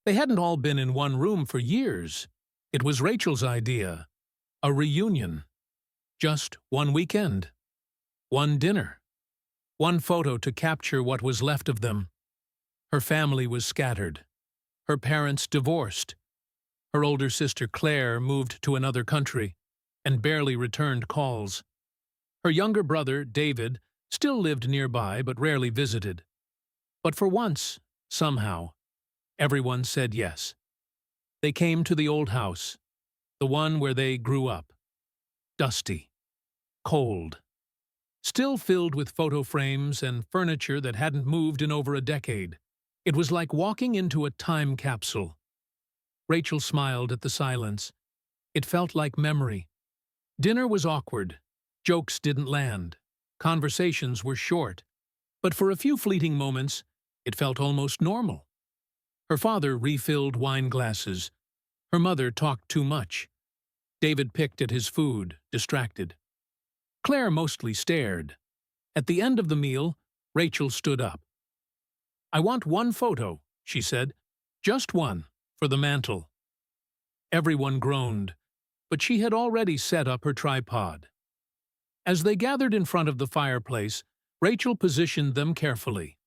They hadn't all been in one room for years. It was Rachel's idea. A reunion. Just one weekend. One dinner. One photo to capture what was left of them. Her family was scattered. Her parents divorced. Her older sister Claire moved to another country and barely returned calls. Her younger brother, David, still lived nearby but rarely visited. But for once, somehow, everyone said yes. They came to the old house, the one where they grew up. Dusty. Cold. Still filled with photo frames and furniture that hadn't moved in over a decade. It was like walking into a time capsule. Rachel smiled at the silence. It felt like memory. Dinner was awkward. Jokes didn't land. Conversations were short. But for a few fleeting moments, it felt almost normal. Her father refilled wine glasses. Her mother talked too much. David picked at his food, distracted. Claire mostly stared. At the end of the meal, Rachel stood up. "I want one photo," she said. "Just one, for the mantel." Everyone groaned, but she had already set up her tripod. As they gathered in front of the fireplace, Rachel positioned them carefully.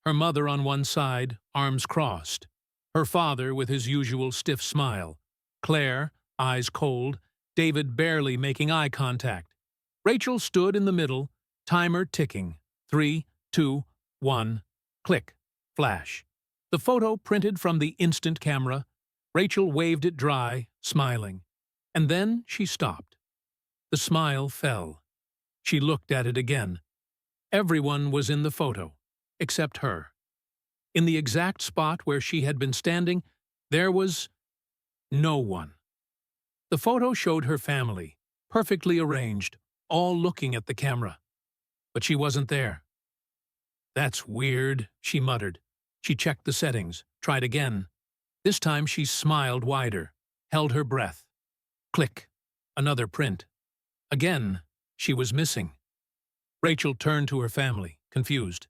Her mother on one side, arms crossed. Her father with his usual stiff smile. Claire, eyes cold. David barely making eye contact. Rachel stood in the middle, timer ticking. 3, 2, 1, click, flash. The photo printed from the instant camera. Rachel waved it dry, smiling. And then she stopped. The smile fell. She looked at it again. Everyone was in the photo, except her. In the exact spot where she had been standing, there was no one. The photo showed her family, perfectly arranged, all looking at the camera. But she wasn't there. "That's weird," she muttered. She checked the settings, tried again. This time she smiled wider, held her breath. Click. Another print. Again, she was missing. Rachel turned to her family, confused.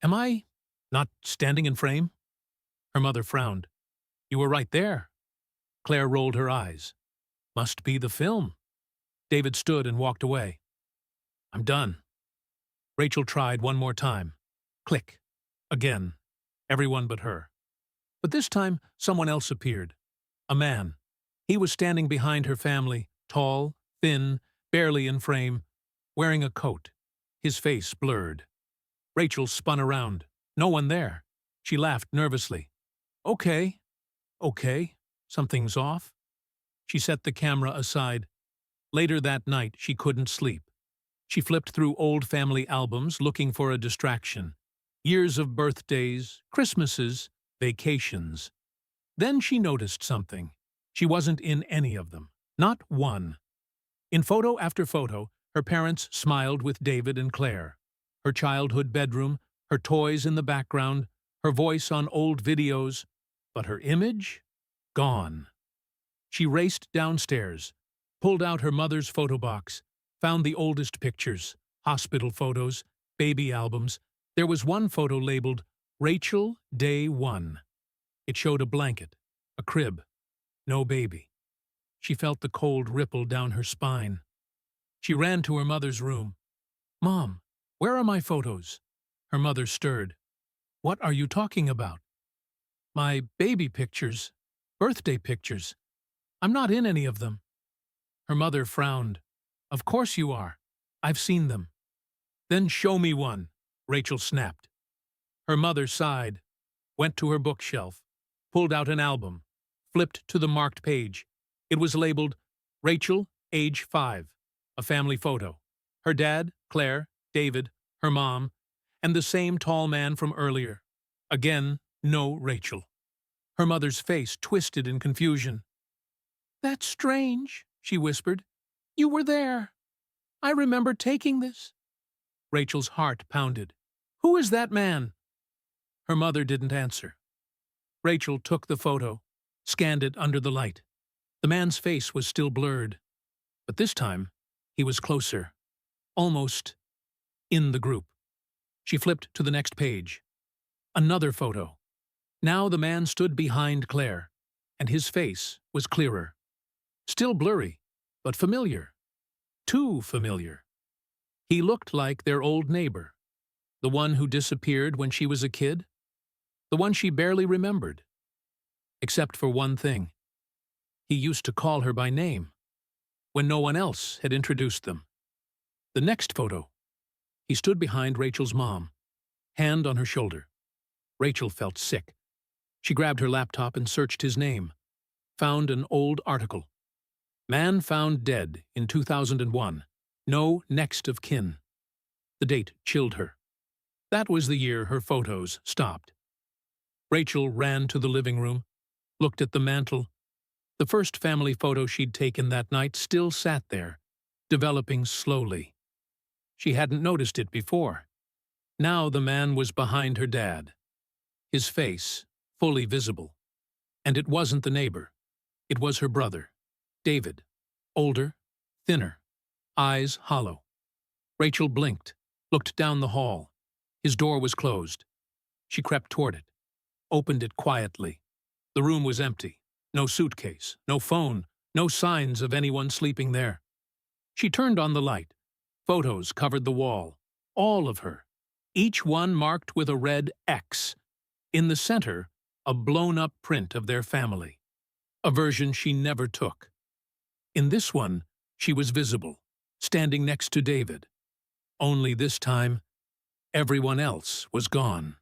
"Am I not standing in frame?" Her mother frowned. "You were right there." Claire rolled her eyes. "Must be the film." David stood and walked away. "I'm done." Rachel tried one more time. Click. Again. Everyone but her. But this time, someone else appeared. A man. He was standing behind her family, tall, thin, barely in frame, wearing a coat, his face blurred. Rachel spun around. No one there. She laughed nervously. Okay, something's off." She set the camera aside. Later that night, she couldn't sleep. She flipped through old family albums looking for a distraction. Years of birthdays, Christmases, vacations. Then she noticed something. She wasn't in any of them. Not one. In photo after photo, her parents smiled with David and Claire. Her childhood bedroom, her toys in the background, her voice on old videos. But her image? Gone. She raced downstairs, pulled out her mother's photo box, found the oldest pictures, hospital photos, baby albums. There was one photo labeled Rachel Day 1. It showed a blanket, a crib, no baby. She felt the cold ripple down her spine. She ran to her mother's room. "Mom, where are my photos?" Her mother stirred. "What are you talking about?" "My baby pictures, birthday pictures. I'm not in any of them." Her mother frowned. "Of course you are. I've seen them." "Then show me one," Rachel snapped. Her mother sighed, went to her bookshelf, pulled out an album, flipped to the marked page. It was labeled Rachel, age 5, a family photo. Her dad, Claire, David, her mom, and the same tall man from earlier. Again, no Rachel. Her mother's face twisted in confusion. "That's strange," she whispered. "You were there. I remember taking this." Rachel's heart pounded. "Who is that man?" Her mother didn't answer. Rachel took the photo, scanned it under the light. The man's face was still blurred, but this time he was closer, almost in the group. She flipped to the next page. Another photo. Now the man stood behind Claire, and his face was clearer. Still blurry, but familiar. Too familiar. He looked like their old neighbor, the one who disappeared when she was a kid, the one she barely remembered. Except for one thing. He used to call her by name, when no one else had introduced them. The next photo. He stood behind Rachel's mom, hand on her shoulder. Rachel felt sick. She grabbed her laptop and searched his name. Found an old article. Man found dead in 2001. No next of kin. The date chilled her. That was the year her photos stopped. Rachel ran to the living room, looked at the mantel. The first family photo she'd taken that night still sat there, developing slowly. She hadn't noticed it before. Now the man was behind her dad, his face fully visible. And it wasn't the neighbor. It was her brother, David, older, thinner, eyes hollow. Rachel blinked, looked down the hall. His door was closed. She crept toward it, opened it quietly. The room was empty. No suitcase, no phone, no signs of anyone sleeping there. She turned on the light. Photos covered the wall, all of her, each one marked with a red X. In the center, a blown-up print of their family, a version she never took. In this one, she was visible, standing next to David. Only this time, everyone else was gone.